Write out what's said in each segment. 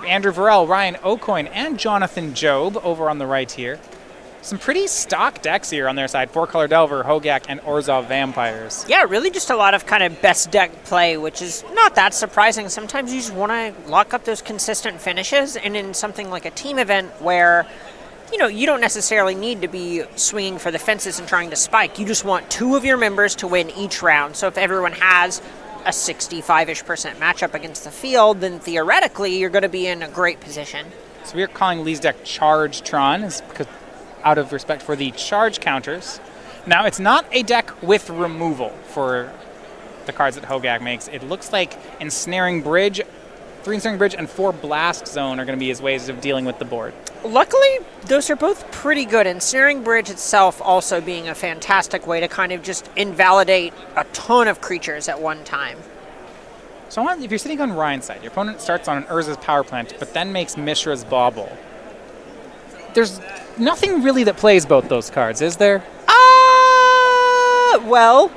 Andrew Vorel, Ryan AuCoin, and Jonathan Job over on the right here. Some pretty stock decks here on their side. 4-color Delver, Hogak, and Orzhov Vampires. Yeah, really just a lot of kind of best deck play, which is not that surprising. Sometimes you just want to lock up those consistent finishes, and in something like a team event where, you know, you don't necessarily need to be swinging for the fences and trying to spike. You just want 2 of your members to win each round. So if everyone has a 65-ish% matchup against the field, then theoretically you're going to be in a great position. So we are calling Lee's deck Charge Tron, because out of respect for the charge counters. Now, it's not a deck with removal for the cards that Hogak makes. It looks like Ensnaring Bridge, 3 Ensnaring Bridge, and 4 Blast Zone are going to be his ways of dealing with the board. Luckily, those are both pretty good. Ensnaring Bridge itself also being a fantastic way to kind of just invalidate a ton of creatures at one time. So if you're sitting on Ryan's side, your opponent starts on an Urza's Power Plant, but then makes Mishra's Bauble. There's nothing really that plays both those cards, is there? Well,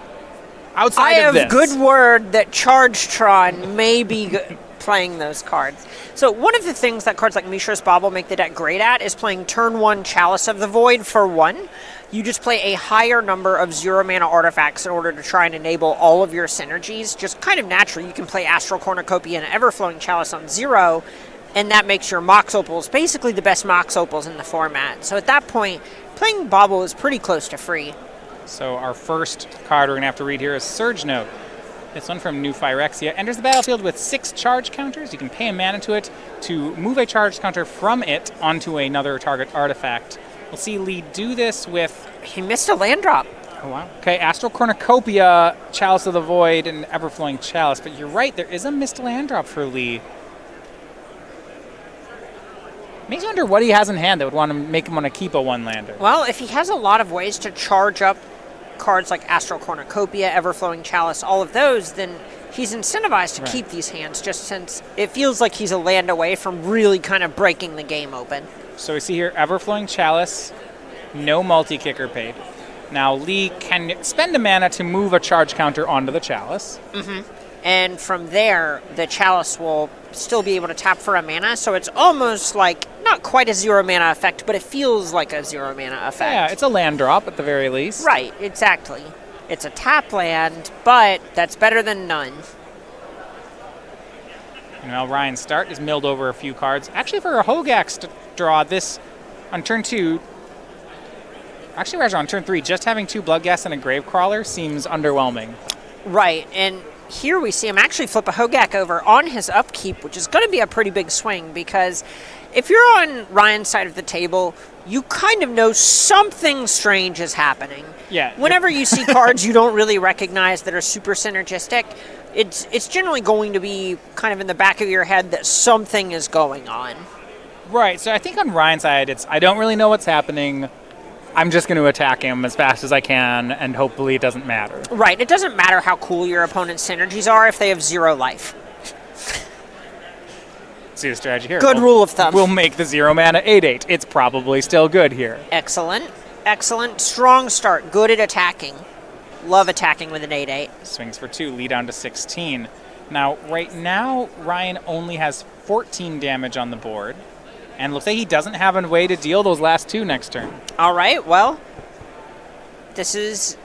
outside I of this. have good word that Chargetron may be playing those cards. So one of the things that cards like Mishra's Bauble make the deck great at is playing turn 1 Chalice of the Void for 1. You just play a higher number of 0-mana artifacts in order to try and enable all of your synergies. Just kind of naturally, you can play Astral Cornucopia and Everflowing Chalice on 0, and that makes your Mox Opals basically the best Mox Opals in the format. So at that point, playing Bauble is pretty close to free. So our first card we're going to have to read here is Surge Note. This one from New Phyrexia enters the battlefield with 6 charge counters. You can pay a mana to it to move a charge counter from it onto another target artifact. We'll see Lee do this with... He missed a land drop. Oh, wow. Okay, Astral Cornucopia, Chalice of the Void, and Everflowing Chalice. But you're right, there is a missed land drop for Lee. Makes you wonder what he has in hand that would want to make him want to keep a 1-lander. Well, if he has a lot of ways to charge up cards like Astral Cornucopia, Everflowing Chalice, all of those, then he's incentivized to keep these hands, just since it feels like he's a land away from really kind of breaking the game open. So we see here Everflowing Chalice, no multi-kicker paid. Now Lee can spend a mana to move a charge counter onto the Chalice. And from there, the Chalice will still be able to tap for a mana, so it's almost like, not quite a 0-mana effect, but it feels like a 0-mana effect. Yeah, it's a land drop at the very least. Right, exactly. It's a tap land, but that's better than none. Now Ryan's start is milled over a few cards. Actually, for a Hogak draw, this on turn 2... Actually, Raja, on turn 3, just having 2 Bloodghast and a Gravecrawler seems underwhelming. Right, and here we see him actually flip a Hogak over on his upkeep, which is going to be a pretty big swing, because if you're on Ryan's side of the table, you kind of know something strange is happening. Yeah. Whenever you see cards you don't really recognize that are super synergistic, it's generally going to be kind of in the back of your head that something is going on. Right, so I think on Ryan's side, it's I don't really know what's happening. I'm just going to attack him as fast as I can, and hopefully it doesn't matter. Right, it doesn't matter how cool your opponent's synergies are if they have 0 life. See the strategy here. Good rule of thumb. We'll make the 0-mana 8/8. It's probably still good here. Excellent. Excellent. Strong start. Good at attacking. Love attacking with an 8/8. Swings for 2, lead down to 16. Now, right now, Ryan only has 14 damage on the board. And looks like he doesn't have a way to deal those last 2 next turn. All right, well, this is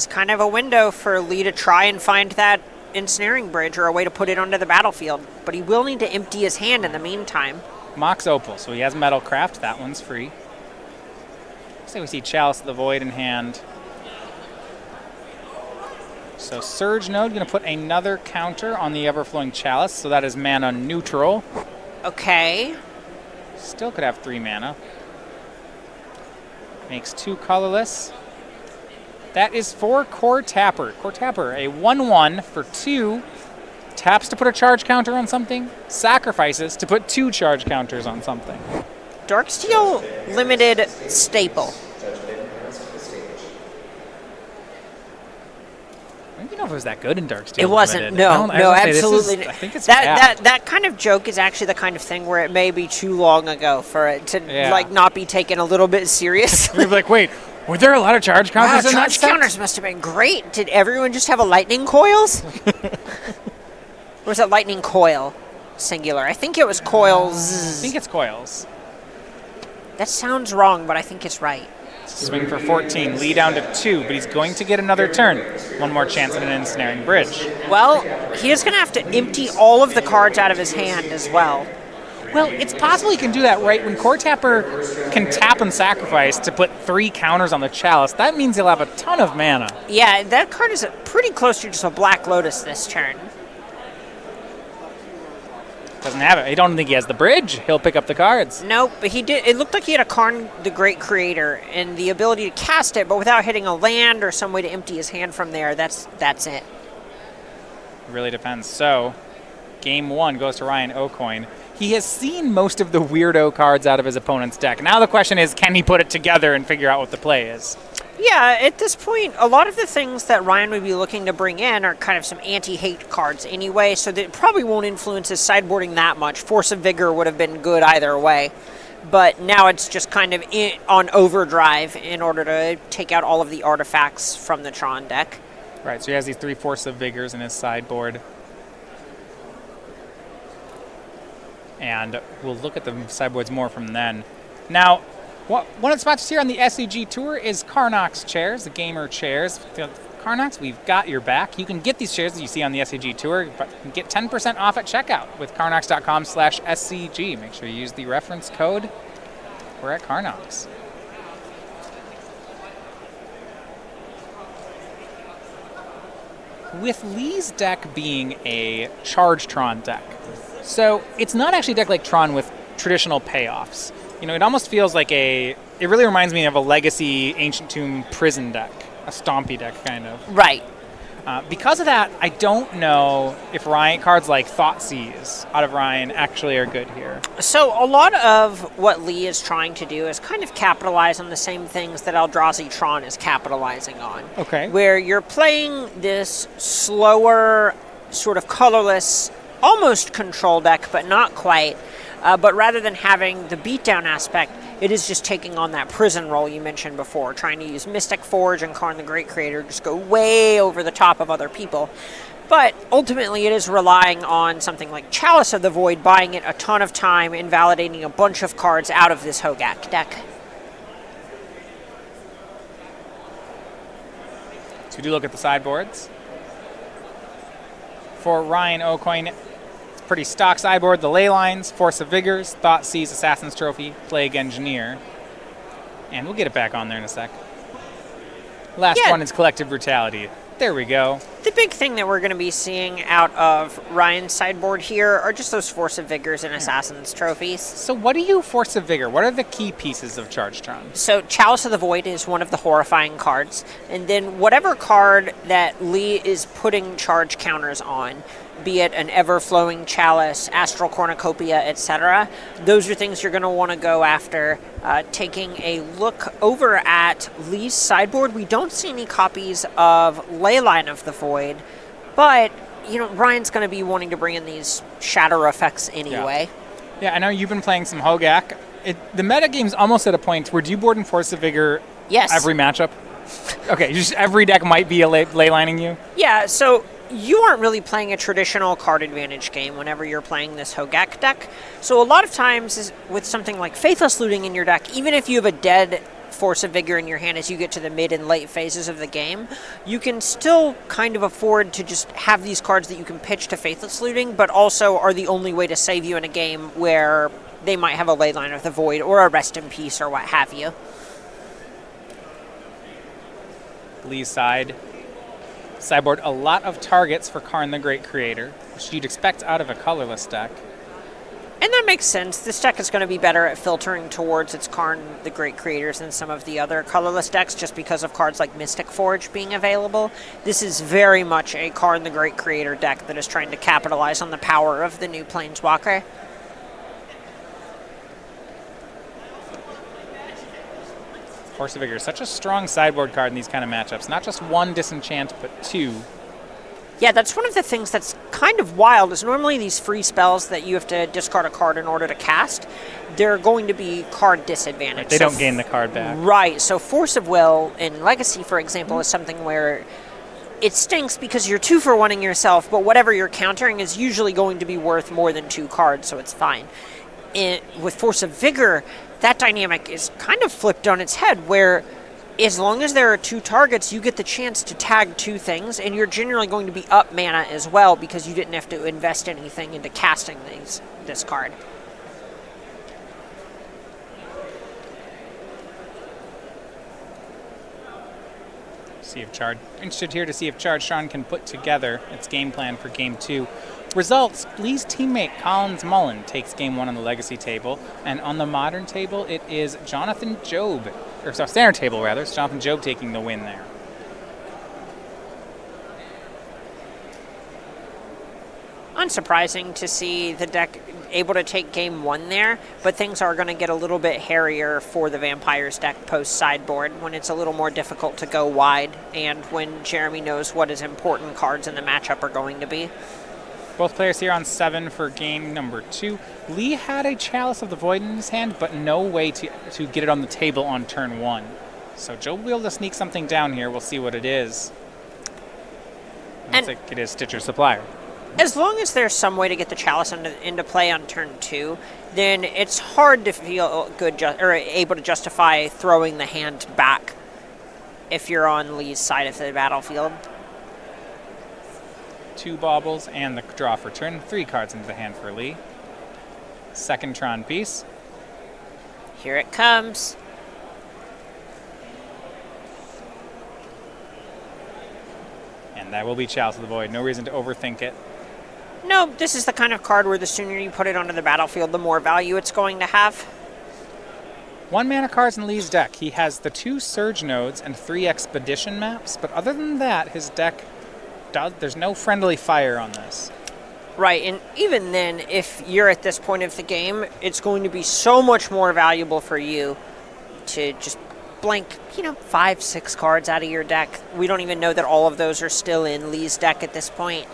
kind of a window for Lee to try and find that Ensnaring Bridge or a way to put it onto the battlefield. But he will need to empty his hand in the meantime. Mox Opal, so he has Metalcraft. That one's free. So we see Chalice of the Void in hand. So Surge Node going to put another counter on the Everflowing Chalice, so that is mana neutral. Okay. Still could have 3 mana. Makes 2 colorless. That is for Core Tapper. Core Tapper, a 1/1 for 2. Taps to put a charge counter on something. Sacrifices to put 2 charge counters on something. Darksteel limited staple. I don't even know if it was that good in Darksteel. It wasn't. Limited. No, absolutely. I think it's bad. That kind of joke is actually the kind of thing where it may be too long ago for it to like not be taken a little bit seriously. You're like, wait, were there a lot of charge counters in that charge set? counters must have been great. Did everyone just have a lightning coils? Or was it lightning coil? singular. I think it was coils. I think it's coils. That sounds wrong, but I think it's right. Swing for 14, Lee down to 2, but he's going to get another turn. One more chance at an ensnaring bridge. Well, he is going to have to empty all of the cards out of his hand as well. Well, it's possible he can do that right when Core Tapper can tap and sacrifice to put 3 counters on the Chalice. That means he'll have a ton of mana. Yeah, that card is pretty close to just a Black Lotus this turn. Doesn't have it. I don't think he has the bridge. He'll pick up the cards. Nope, but he did. It looked like he had a Karn the Great Creator and the ability to cast it, but without hitting a land or some way to empty his hand from there. That's it. It really depends. So, game 1 goes to Ryan AuCoin. He has seen most of the weirdo cards out of his opponent's deck. Now the question is, can he put it together and figure out what the play is? Yeah, at this point, a lot of the things that Ryan would be looking to bring in are kind of some anti-hate cards anyway, so that it probably won't influence his sideboarding that much. Force of Vigor would have been good either way. But now it's just kind of on overdrive in order to take out all of the artifacts from the Tron deck. Right, so he has these 3 Force of Vigors in his sideboard. And we'll look at the sideboards more from then. Now, one of the spots here on the SCG Tour is Karnak's chairs, the gamer chairs. Karnak's, we've got your back. You can get these chairs that you see on the SCG Tour, but you can get 10% off at checkout with karnaks.com/SCG. Make sure you use the reference code. We're at Karnak's. With Lee's deck being a Charge Tron deck, so it's not actually a deck like Tron with traditional payoffs. You know, it almost feels like it really reminds me of a Legacy Ancient Tomb Prison deck, a stompy deck kind of. Right. Because of that, I don't know if Ryan cards like Thoughtseize out of Ryan actually are good here. So a lot of what Lee is trying to do is kind of capitalize on the same things that Eldrazi Tron is capitalizing on. Okay. Where you're playing this slower, sort of colorless, almost control deck, but not quite. But rather than having the beatdown aspect, it is just taking on that prison role you mentioned before, trying to use Mystic Forge and Karn the Great Creator, just go way over the top of other people. But ultimately it is relying on something like Chalice of the Void, buying it a ton of time, invalidating a bunch of cards out of this Hogak deck. So we do look at the sideboards. For Ryan AuCoin, pretty stock sideboard. The Ley Lines, Force of Vigors, Thoughtseize, Assassin's Trophy, Plague Engineer. And we'll get it back on there in a sec. Last one is Collective Brutality. There we go. The big thing that we're going to be seeing out of Ryan's sideboard here are just those Force of Vigors and Assassin's Trophies. So what do you Force of Vigor? What are the key pieces of Charge Tron? So Chalice of the Void is one of the horrifying cards. And then whatever card that Lee is putting charge counters on, be it an Ever-Flowing Chalice, Astral Cornucopia, etc., those are things you're going to want to go after. Taking a look over at Lee's sideboard, we don't see any copies of Leyline of the Void, but you know Ryan's going to be wanting to bring in these shatter effects anyway. Yeah, I know you've been playing some Hogak. The metagame's almost at a point where do you board in Force of Vigor every matchup? Okay, just every deck might be a leylining you? Yeah, so you aren't really playing a traditional card advantage game whenever you're playing this Hogak deck. So a lot of times with something like Faithless Looting in your deck, even if you have a dead Force of Vigor in your hand as you get to the mid and late phases of the game, you can still kind of afford to just have these cards that you can pitch to Faithless Looting, but also are the only way to save you in a game where they might have a Leyline of the Void or a Rest in Peace or what have you. Lee's sideboard, a lot of targets for Karn the Great Creator, which you'd expect out of a colorless deck. And that makes sense. This deck is going to be better at filtering towards its Karn the Great Creators than some of the other colorless decks just because of cards like Mystic Forge being available. This is very much a Karn the Great Creator deck that is trying to capitalize on the power of the new Planeswalker. Force of Vigor is such a strong sideboard card in these kind of matchups. Not just one disenchant, but 2. Yeah, that's one of the things that's kind of wild, is normally these free spells that you have to discard a card in order to cast, they're going to be card disadvantage. Right, they don't gain the card back. Right, so Force of Will in Legacy, for example, is something where it stinks because you're 2-for-1ing yourself, but whatever you're countering is usually going to be worth more than 2 cards, so it's fine. With Force of Vigor, that dynamic is kind of flipped on its head, where as long as there are 2 targets, you get the chance to tag 2 things, and you're generally going to be up mana as well because you didn't have to invest anything into casting this card. Interested here to see if Charge Tron can put together its game plan for Game 2. Results: Lee's teammate Collins Mullen takes Game 1 on the Legacy table, and on the Modern table it is Jonathan Job, or sorry, Standard table rather, it's Jonathan Job taking the win there. Unsurprising to see the deck able to take Game 1 there, but things are going to get a little bit hairier for the Vampires deck post-sideboard when it's a little more difficult to go wide and when Jeremy knows what his important cards in the matchup are going to be. Both players here on 7 for game number 2. Lee had a Chalice of the Void in his hand, but no way to get it on the table on turn 1. So Joe will be able to sneak something down here. We'll see what it is. Looks like it is Stitcher Supplier. As long as there's some way to get the Chalice into play on turn 2, then it's hard to feel good or able to justify throwing the hand back if you're on Lee's side of the battlefield. 2 baubles and the draw for turn. 3 cards into the hand for Lee. Second Tron piece. Here it comes. And that will be Chalice of the Void. No reason to overthink it. No, this is the kind of card where the sooner you put it onto the battlefield, the more value it's going to have. 1 mana cards in Lee's deck. He has the 2 Surge Nodes and 3 Expedition maps, but other than that, his deck there's no friendly fire on this. Right, and even then, if you're at this point of the game, it's going to be so much more valuable for you to just blank, 5, 6 cards out of your deck. We don't even know that all of those are still in Lee's deck at this point.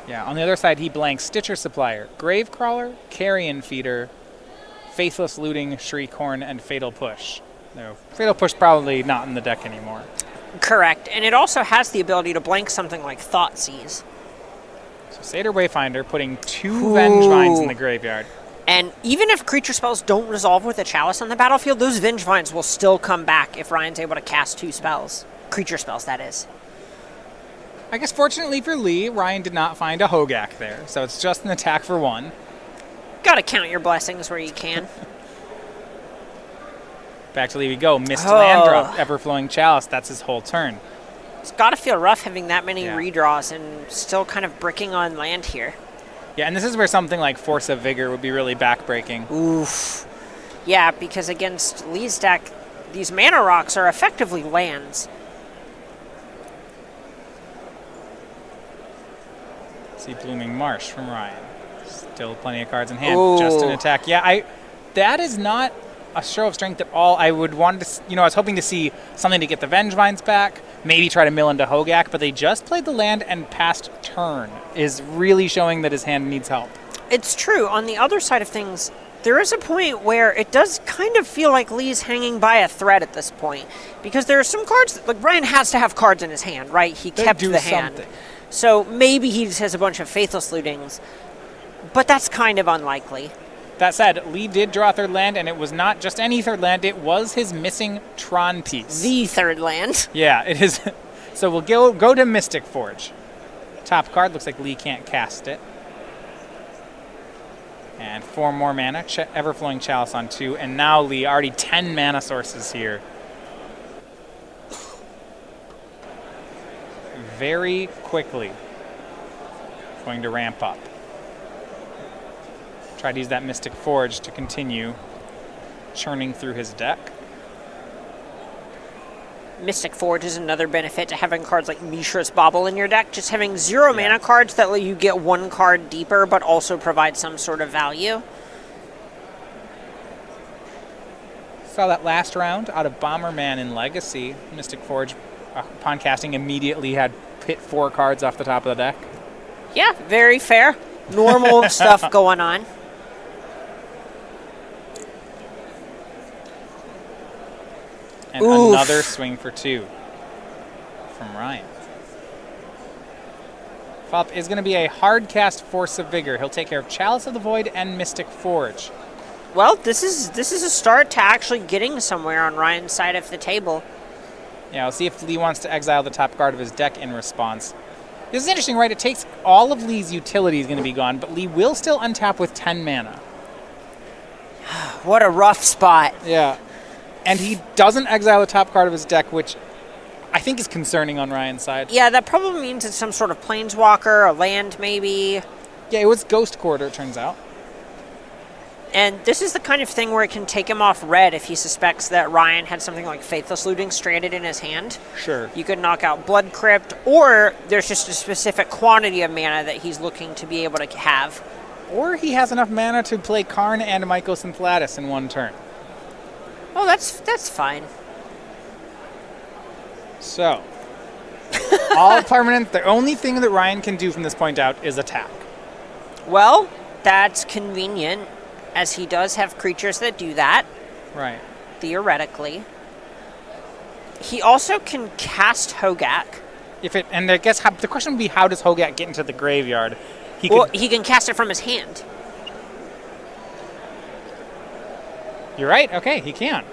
Yeah, on the other side, he blanks Stitcher Supplier, Gravecrawler, Carrion Feeder, Faithless Looting, Shriekhorn, and Fatal Push. No, Fatal Push probably not in the deck anymore. Correct, and it also has the ability to blank something like Thoughtseize. So Satyr Wayfinder putting 2 Vengevines in the graveyard. And even if creature spells don't resolve with a Chalice on the battlefield, those Vengevines will still come back if Ryan's able to cast 2 spells. Creature spells, that is. I guess fortunately for Lee, Ryan did not find a Hogak there, so it's just an attack for 1. Gotta count your blessings where you can. Back to Lee we go. Missed land drop, Everflowing Chalice. That's his whole turn. It's gotta feel rough having that many redraws and still kind of bricking on land here. Yeah, and this is where something like Force of Vigor would be really backbreaking. Oof. Yeah, because against Lee's deck, these mana rocks are effectively lands. See Blooming Marsh from Ryan. Still plenty of cards in hand. Just an attack. Yeah, that is not a show of strength at all. I would want to, I was hoping to see something to get the Vengevines back, maybe try to mill into Hogak, but they just played the land and passed turn is really showing that his hand needs help. It's true. On the other side of things, there is a point where it does kind of feel like Lee's hanging by a thread at this point, because there are some cards that, Ryan has to have cards in his hand, right? He kept the hand. So maybe he just has a bunch of Faithless Lootings, but that's kind of unlikely. That said, Lee did draw a 3rd land, and it was not just any 3rd land, it was his missing Tron piece. The 3rd land. Yeah, it is. So we'll go to Mystic Forge. Top card, looks like Lee can't cast it. And 4 more mana, Everflowing Chalice on 2, and now Lee, already 10 mana sources here. Very quickly going to ramp up. Try to use that Mystic Forge to continue churning through his deck. Mystic Forge is another benefit to having cards like Mishra's Bauble in your deck. Just having 0 mana cards that let you get 1 card deeper but also provide some sort of value. Saw that last round out of Bomberman in Legacy. Mystic Forge, upon casting, immediately had hit 4 cards off the top of the deck. Yeah, very fair. Normal stuff going on. And another swing for 2 from Ryan. Flop is going to be a hard cast Force of Vigor. He'll take care of Chalice of the Void and Mystic Forge. Well, this is a start to actually getting somewhere on Ryan's side of the table. Yeah, we'll see if Lee wants to exile the top card of his deck in response. This is interesting, right? It takes all of Lee's utilities going to be gone, but Lee will still untap with 10 mana. What a rough spot. Yeah. And he doesn't exile the top card of his deck, which I think is concerning on Ryan's side. Yeah, that probably means it's some sort of planeswalker, a land maybe. Yeah, it was Ghost Quarter, it turns out. And this is the kind of thing where it can take him off red if he suspects that Ryan had something like Faithless Looting stranded in his hand. Sure. You could knock out Blood Crypt, or there's just a specific quantity of mana that he's looking to be able to have. Or he has enough mana to play Karn and Mycosynthelatus in one turn. Oh, that's fine. So, all permanent, the only thing that Ryan can do from this point out is attack. Well, that's convenient, as he does have creatures that do that. Right. Theoretically. He also can cast Hogak. And I guess the question would be, how does Hogak get into the graveyard? He can cast it from his hand. You're right. Okay, he can.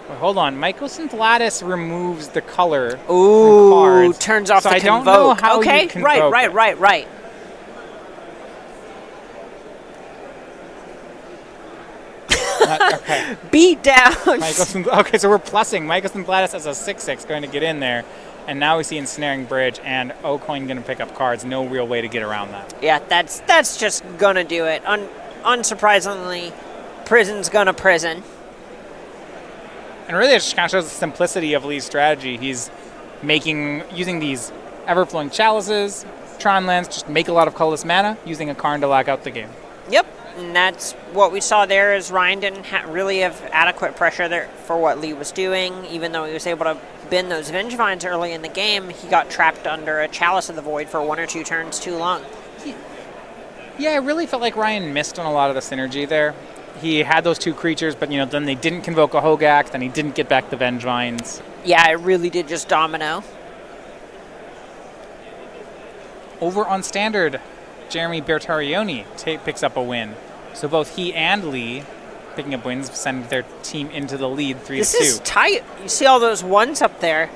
Wait, hold on. Mycosynthelatus removes the color from cards. Turns off so the I convoke. don't know how okay, you convoke right. Okay. Beat down. Okay, so we're plussing Mycosynthelatus as a 6/6 going to get in there. And now we see Ensnaring Bridge and AuCoin going to pick up cards. No real way to get around that. Yeah, that's just going to do it. Unsurprisingly, Prison's going to prison. And really, it just kind of shows the simplicity of Lee's strategy. He's using these Everflowing Chalices, Tron lands, just make a lot of colorless mana, using a Karn to lock out the game. Yep, and that's what we saw there. Is Ryan didn't really have adequate pressure there for what Lee was doing, even though he was able to bend those Vengevines early in the game. He got trapped under a Chalice of the Void for 1 or 2 turns too long. Yeah, I really felt like Ryan missed on a lot of the synergy there. He had those 2 creatures, but then they didn't convoke a Hogak, then he didn't get back the Vengevines. Yeah, it really did just domino. Over on Standard, Jeremy Bertarioni picks up a win. So both he and Lee, picking up wins, send their team into the lead 3-2. This is tight. You see all those ones up there.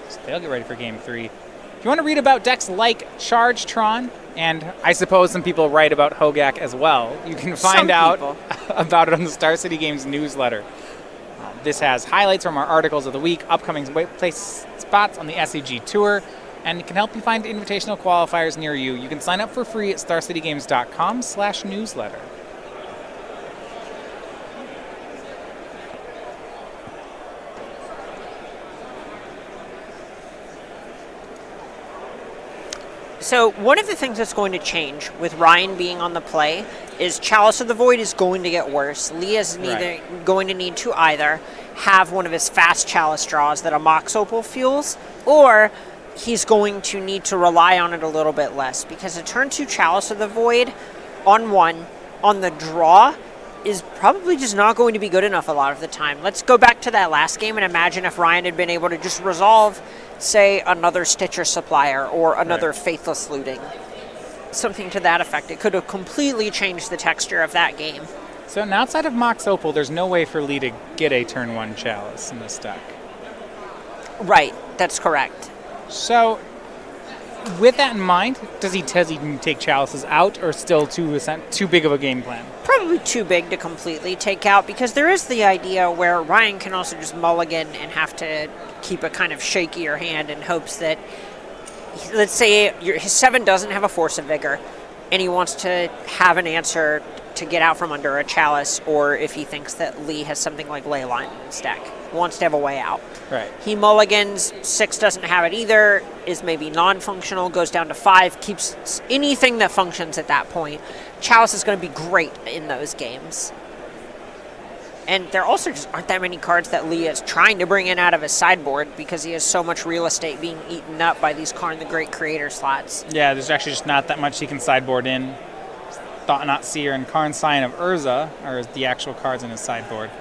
So they'll get ready for Game 3. If you want to read about decks like Charge Tron, and I suppose some people write about Hogak as well, you can find out about it on the Star City Games newsletter. This has highlights from our articles of the week, upcoming place spots on the SCG Tour, and it can help you find invitational qualifiers near you. You can sign up for free at starcitygames.com/newsletter. So one of the things that's going to change with Ryan being on the play is Chalice of the Void is going to get worse. Lee is going to need to either have one of his fast Chalice draws that a Mox Opal fuels, or he's going to need to rely on it a little bit less, because a turn 2 Chalice of the Void on 1 on the draw is probably just not going to be good enough a lot of the time. Let's go back to that last game and imagine if Ryan had been able to just resolve, say, another Stitcher Supplier or another Faithless Looting. Something to that effect. It could have completely changed the texture of that game. So outside of Mox Opal, there's no way for Lee to get a turn 1 Chalice in this deck. Right, that's correct. So with that in mind, does he take Chalices out, or still too big of a game plan? Probably too big to completely take out, because there is the idea where Ryan can also just mulligan and have to keep a kind of shakier hand in hopes that, let's say his 7 doesn't have a Force of Vigor, and he wants to have an answer to get out from under a Chalice, or if he thinks that Lee has something like Leyline in his deck, wants to have a way out. Right. He mulligans, 6 doesn't have it either, is maybe non-functional, goes down to 5, keeps anything that functions at that point. Chalice is going to be great in those games. And there also just aren't that many cards that Lee is trying to bring in out of his sideboard, because he has so much real estate being eaten up by these Karn the Great Creator slots. Yeah, there's actually just not that much he can sideboard in. Thought Not Seer and Karn Sign of Urza are the actual cards in his sideboard.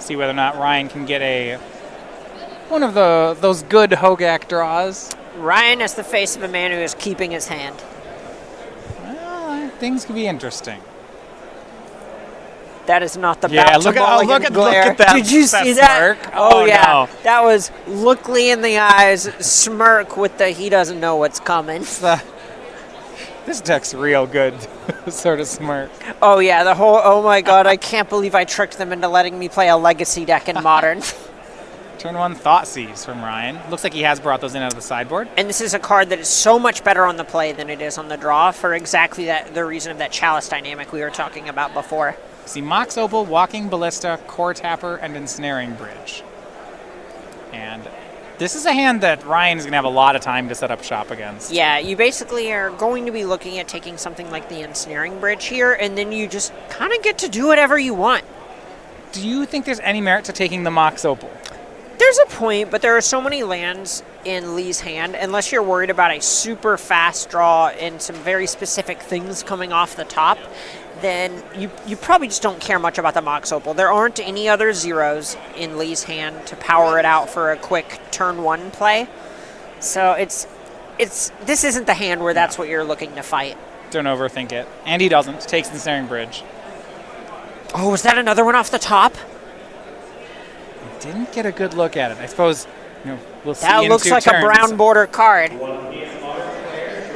See whether or not Ryan can get one of those good Hogak draws. Ryan is the face of a man who is keeping his hand. Well, things could be interesting. That is not the Yeah, bout look to at Mulligan glare. look at that. Did you see that? Smirk. Oh yeah, no. that was look Lee in the eyes, smirk with the he doesn't know what's coming. This deck's real good, sort of smirk. Oh yeah, the whole oh my god, I can't believe I tricked them into letting me play a legacy deck in Modern. Turn 1 Thoughtseize from Ryan. Looks like he has brought those in out of the sideboard. And this is a card that is so much better on the play than it is on the draw for exactly the reason of that Chalice dynamic we were talking about before. See Mox Opal, Walking Ballista, Core Tapper, and Ensnaring Bridge. And this is a hand that Ryan is going to have a lot of time to set up shop against. Yeah, you basically are going to be looking at taking something like the Ensnaring Bridge here, and then you just kind of get to do whatever you want. Do you think there's any merit to taking the Mox Opal? There's a point, but there are so many lands in Lee's hand, unless you're worried about a super fast draw and some very specific things coming off the top, then you probably just don't care much about the Mox Opal. There aren't any other zeros in Lee's hand to power it out for a quick turn 1 play. So this isn't the hand where that's what you're looking to fight. Don't overthink it. And he doesn't. Takes Ensnaring Bridge. Oh, was that another one off the top? Didn't get a good look at it. I suppose we'll see. That looks like a brown border card.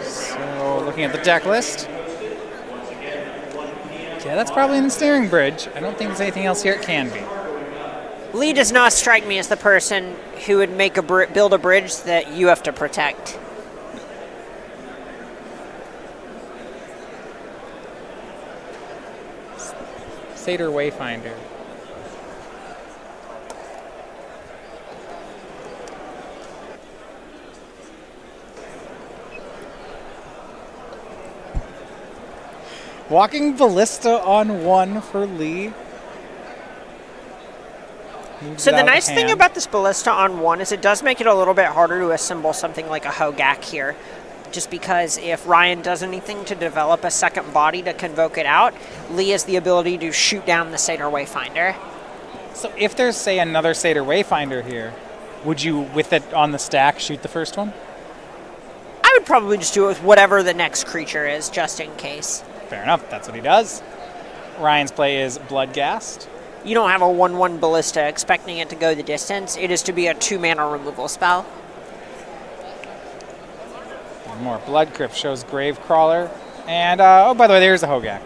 So looking at the deck list. Yeah, that's probably an Ensnaring Bridge. I don't think there's anything else here it can be. Lee does not strike me as the person who would make build a bridge that you have to protect. Satyr Wayfinder. Walking Ballista on 1 for Lee. So the nice thing about this Ballista on 1 is it does make it a little bit harder to assemble something like a Hogak here. Just because if Ryan does anything to develop a second body to convoke it out, Lee has the ability to shoot down the Satyr Wayfinder. So if there's, say, another Satyr Wayfinder here, would you, with it on the stack, shoot the first one? I would probably just do it with whatever the next creature is, just in case. Fair enough, that's what he does. Ryan's play is Bloodghast. You don't have a 1/1 Ballista expecting it to go the distance. It is to be a 2-mana removal spell. One more. Blood Crypt shows Gravecrawler. And, oh, by the way, there's a Hogak.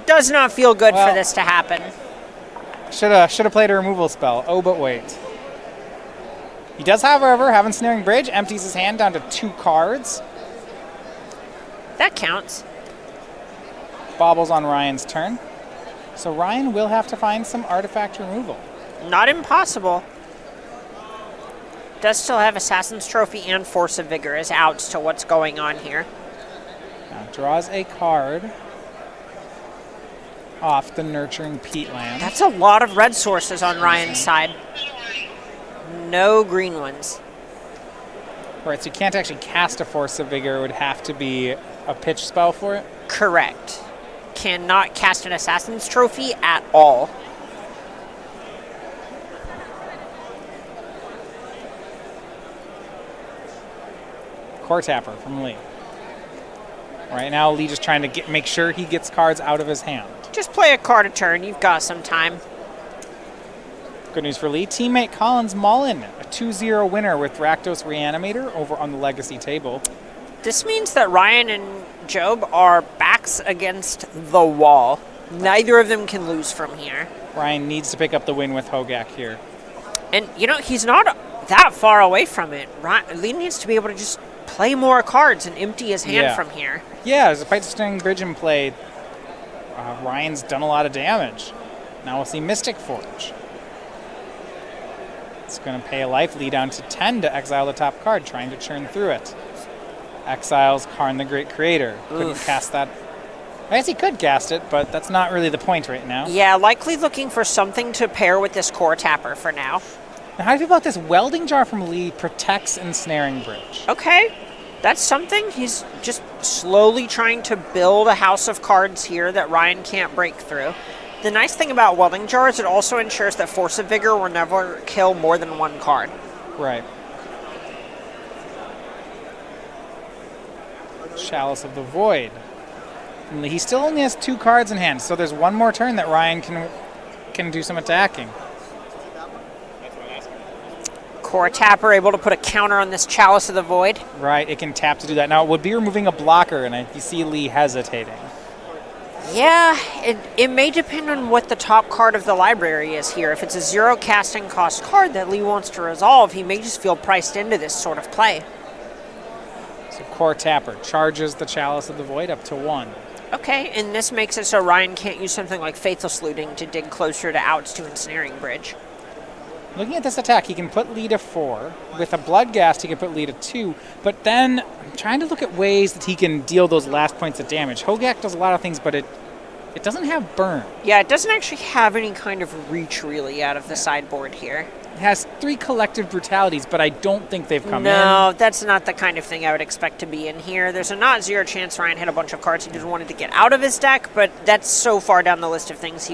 Does not feel good for this to happen. Should have played a removal spell. Oh, but wait. He does, however, have Ensnaring Bridge. Empties his hand down to 2 cards. That counts. Bobbles on Ryan's turn. So Ryan will have to find some artifact removal. Not impossible. Does still have Assassin's Trophy and Force of Vigor as outs to what's going on here. Now draws a card off the Nurturing Peatland. That's a lot of red sources on Ryan's side. No green ones. Right, so you can't actually cast a Force of Vigor. It would have to be a pitch spell for it? Correct. Cannot cast an Assassin's Trophy at all. Core Tapper from Lee. Right now, Lee just trying to make sure he gets cards out of his hand. Just play a card a turn. You've got some time. Good news for Lee. Teammate Collins Mullen, a 2-0 winner with Rakdos Reanimator over on the Legacy table. This means that Ryan and Job are backs against the wall. Neither of them can lose from here. Ryan needs to pick up the win with Hogak here. And, he's not that far away from it. Lee needs to be able to just play more cards and empty his hand from here. Yeah, despite Ensnaring Bridge in play, Ryan's done a lot of damage. Now we'll see Mystic Forge. It's going to pay a life, Lee down to 10 to exile the top card, trying to churn through it. Exiles Karn the Great Creator. Couldn't cast that. I guess he could cast it, but that's not really the point right now. Yeah, likely looking for something to pair with this Core Tapper for now. Now, how do you feel about this Welding Jar from Lee protects Ensnaring Bridge? Okay, that's something. He's just slowly trying to build a house of cards here that Ryan can't break through. The nice thing about Welding Jar is it also ensures that Force of Vigor will never kill more than one card. Right. Chalice of the Void. And he still only has 2 cards in hand, so there's one more turn that Ryan can do some attacking. Core Tapper able to put a counter on this Chalice of the Void. Right, it can tap to do that. Now, it would be removing a blocker, and you see Lee hesitating. Yeah, it may depend on what the top card of the library is here. If it's a 0 casting cost card that Lee wants to resolve, he may just feel priced into this sort of play. So Core Tapper charges the Chalice of the Void up to 1. Okay, and this makes it so Ryan can't use something like Faithless Looting to dig closer to outs to Ensnaring Bridge. Looking at this attack, he can put Lee to 4. With a Bloodghast, he can put Lee to 2. But then, I'm trying to look at ways that he can deal those last points of damage. Hogak does a lot of things, but it doesn't have burn. Yeah, it doesn't actually have any kind of reach, really, out of the sideboard here. It has 3 collective brutalities, but I don't think they've come in. No, that's not the kind of thing I would expect to be in here. There's a not 0 chance Ryan had a bunch of cards he just wanted to get out of his deck, but that's so far down the list of things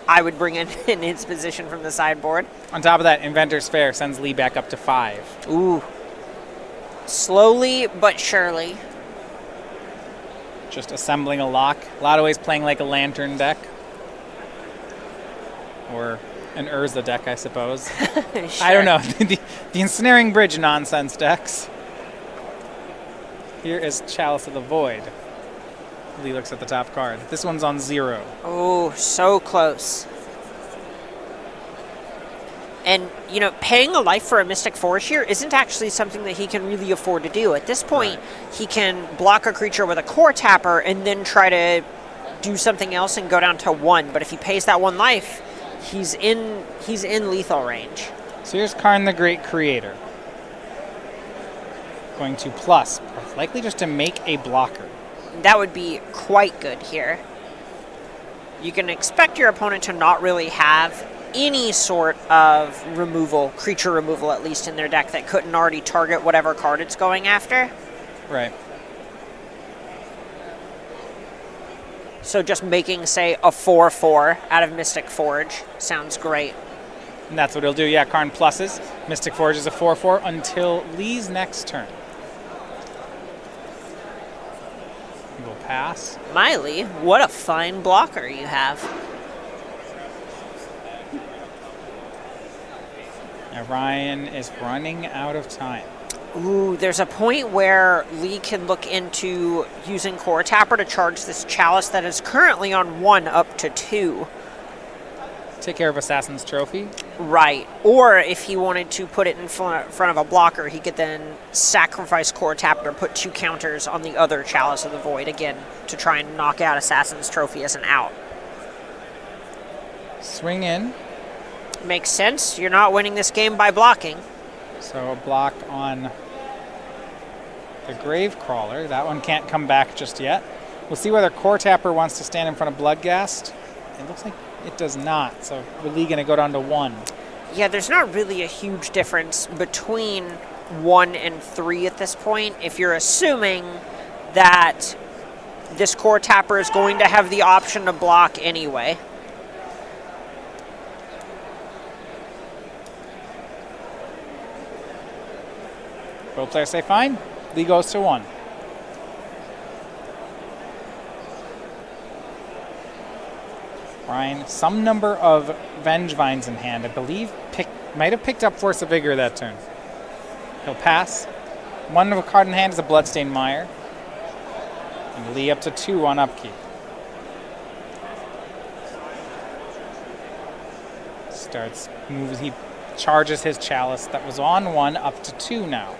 I would bring in his position from the sideboard. On top of that, Inventor's Fair sends Lee back up to 5. Ooh. Slowly but surely. Just assembling a lock. A lot of ways playing like a Lantern deck. Or an Urza deck, I suppose. Sure. I don't know. the Ensnaring Bridge nonsense decks. Here is Chalice of the Void. Lee looks at the top card. This one's on 0. Oh, so close. And, you know, paying a life for a Mystic Forge here isn't actually something that he can really afford to do. At this point, he can block a creature with a Core Tapper and then try to do something else and go down to 1. But if he pays that 1 life, he's in lethal range. So here's Karn the Great Creator. Going to plus, likely just to make a blocker. That would be quite good here. You can expect your opponent to not really have any sort of removal, creature removal at least in their deck that couldn't already target whatever card it's going after. Right. So just making, say, a 4/4 out of Mystic Forge sounds great. And that's what he'll do. Yeah, Karn pluses. Mystic Forge is a 4/4 until Lee's next turn. We'll pass. Miley, what a fine blocker you have. Now Ryan is running out of time. Ooh, there's a point where Lee can look into using Core Tapper to charge this Chalice that is currently on 1 up to 2. Take care of Assassin's Trophy. Right. Or if he wanted to put it in front of a blocker, he could then sacrifice Core Tapper to put 2 counters on the other Chalice of the Void, again, to try and knock out Assassin's Trophy as an out. Swing in. Makes sense. You're not winning this game by blocking. So a block on the Gravecrawler. That one can't come back just yet. We'll see whether Core Tapper wants to stand in front of Bloodghast. It looks like it does not. So we're going to go down to 1. Yeah, there's not really a huge difference between 1 and 3 at this point. If you're assuming that this Core Tapper is going to have the option to block anyway. Both players say fine. Lee goes to 1. Ryan, some number of Vengevines in hand. I believe might have picked up Force of Vigor that turn. He'll pass. 1 of a card in hand is a Bloodstained Mire. And Lee up to 2 on upkeep. Moves. He charges his Chalice that was on 1 up to 2 now.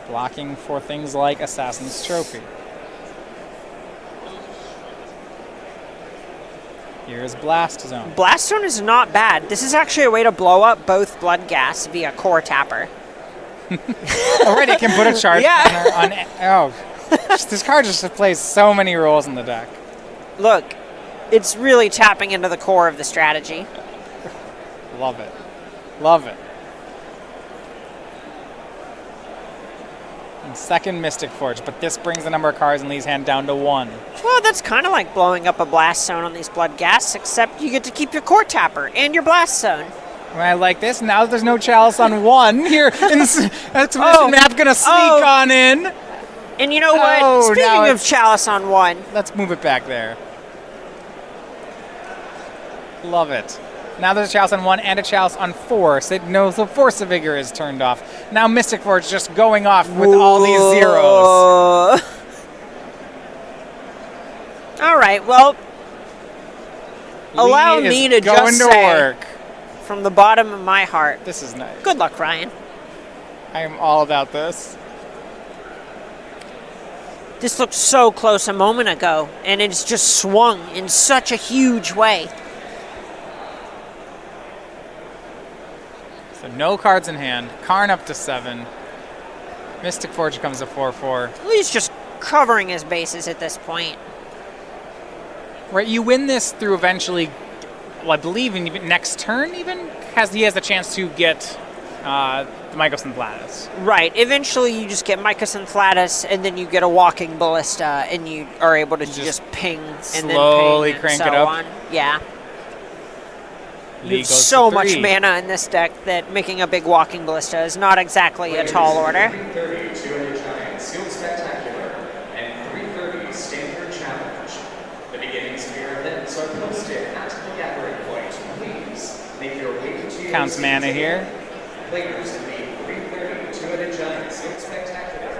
Blocking for things like Assassin's Trophy. Here's Blast Zone. Blast Zone is not bad. This is actually a way to blow up both Bloodghast via Core Tapper. Already it can put a charge Yeah. counter on. This card just plays so many roles in the deck. Look, it's really tapping into the core of the strategy. Love it. Love it. second Mystic Forge, but this brings the number of cards in Lee's hand down to 1. Well, that's kind of like blowing up a blast zone on these blood gas, except you get to keep your court tapper and your blast zone. I like this. Now there's no chalice on 1 here. Expedition map gonna sneak on in. And you know what? Speaking of chalice on 1, let's move it back there. Love it. Now there's a chalice on 1 and a chalice on 4. So the Force of Vigor is turned off. Now Mystic Forge just going off with all these zeros. All right, well, allow me to just say, from the bottom of my heart, this is nice. Good luck, Ryan. I am all about this. This looked so close a moment ago, and it's just swung in such a huge way. So no cards in hand. Karn up to 7. Mystic Forge comes to 4/4. He's just covering his bases at this point. Right, you win this through eventually, well, I believe in next turn even, he has the chance to get the Mycos Synthlatus. Right, eventually you just get Mycos Synthlatus, and then you get a Walking Ballista, and you are able to just ping and slowly then ping crank and so it up. on. Yeah. Lee You have goes so to much 3. mana in this deck that making a big Walking Ballista is not exactly a tall order. 330 two-headed giant, sealed spectacular, and 330 standard challenge. The beginnings of your events are posted at the gathering point. Please make your way to your Counts mana here. Players in the 330 two-headed giant, sealed spectacular,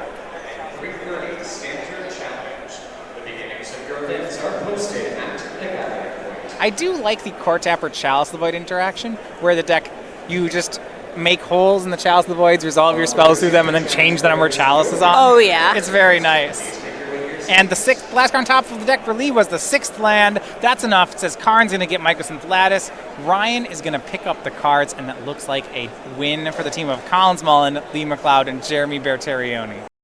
and 330 standard challenge. The beginnings of your events are posted at the gathering point. I do like the Court Tapper Chalice of the Void interaction, where the deck, you just make holes in the Chalice of the Voids, resolve your spells through them, and then change the number of chalices on. Oh, yeah. It's very nice. And the 6th, last card on top of the deck for Lee was the 6th land. That's enough. It says Karn's going to get Mycos Synthlatus. Ryan is going to pick up the cards, and that looks like a win for the team of Collins Mullen, Lee McLeod, and Jeremy Bertarioni.